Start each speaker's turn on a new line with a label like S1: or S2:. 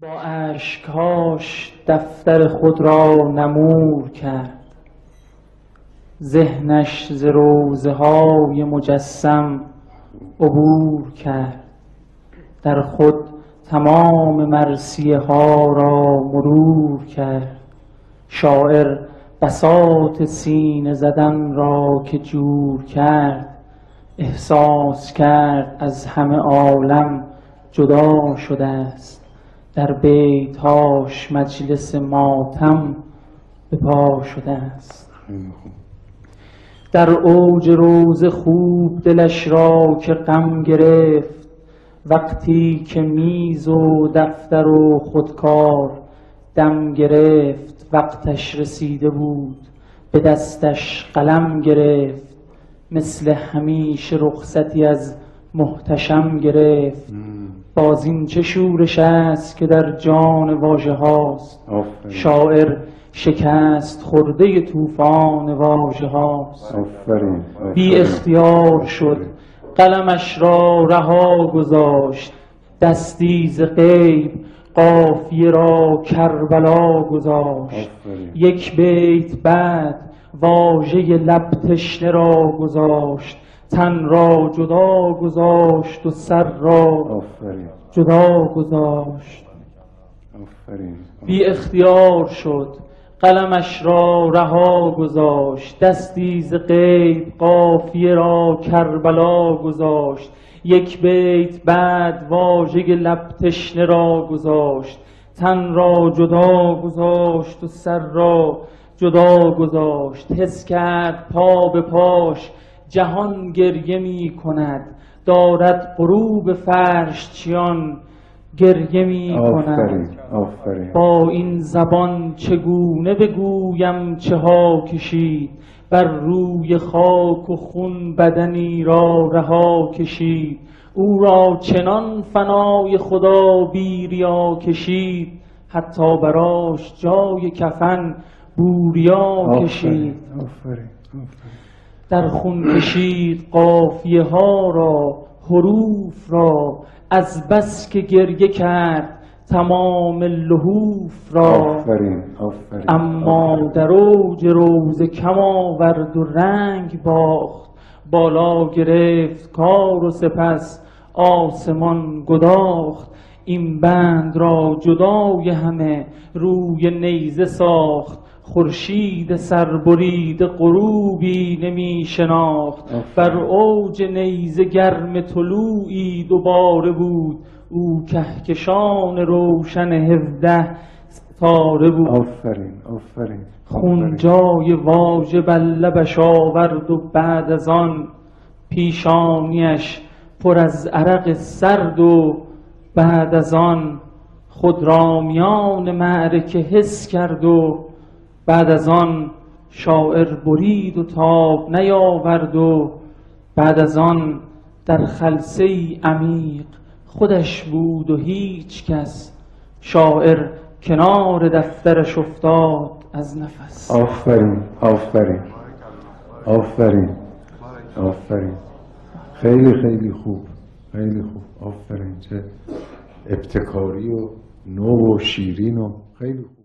S1: با اشکهاش دفتر خود را نمور کرد، ذهنش ز روضه های مجسم عبور کرد. در خود تمام مرثیه ها را مرور کرد. شاعر بساط سینه زدن را که جور کرد، احساس کرد از همه عالم جدا شده است. در بیتهاش مجلس ماتم به پا شده است. در اوج روز خوب دلش را که غم گرفت، وقتی که میز و دفتر و خودکار دم گرفت. وقتش رسیده بود به دستش قلم گرفت، مثل همیشه رخصتی از محتشم گرفت. باز این چه شورش است که در جان واژه هاست، شاعر شکست خورده طوفان واژه هاست. بی اختیار شد قلمش را رها گذاشت، دستی ز غیب قافیه را کربلا گذاشت. یک بیت بعد واژه لب تشنه را گذاشت، تن را جدا گذاشت و سر را جدا گذاشت. بی اختیار شد قلمش را رها گذاشت، دستی ز غیب قافیه را کربلا گذاشت. یک بیت بعد واژه لب تشنه را گذاشت، تن را جدا گذاشت و سر را جدا گذاشت. حس کرد پا به پاش جهان گریه می کند، دارد غروب فرش چیان گریه می کند. با این زبان چگونه بگویم چه ها کشید، بر روی خاک و خون بدنی را رها کشید. او را چنان فنای خدا بی ریا کشید، حتی براش جای کفن بوریا کشید. در خون کشید قافیه ها را، حروف را، از بس که گریه کرد تمام لحوف را. اما در اوج روضه کم آورد و رنگ باخت، بالا گرفت کار و سپس آسمان گداخت. این بند را جدای همه روی نیزه ساخت، خورشید سربرید غروبی نمی شناخت. بر اوج نیزه گرم طلوعی دوباره بود، او کهکشان روشن 17 ستاره بود. خون جای واژه بر لبش آورد و بعد از آن پیشانیش پر از عرق سرد و بعد از آن خود را میان معرکه حس کرد و بعد از آن شاعر برید و تاب نیاورد و بعد از آن در خلسه ای عمیق خودش بود و هیچ کس. شاعر کنار دفترش افتاد از نفس.
S2: آفرین آفرین آفرین آفرین. خیلی خیلی خوب، خیلی خوب. آفرین، چه ابتکاری و نو و شیرین و خیلی خوب.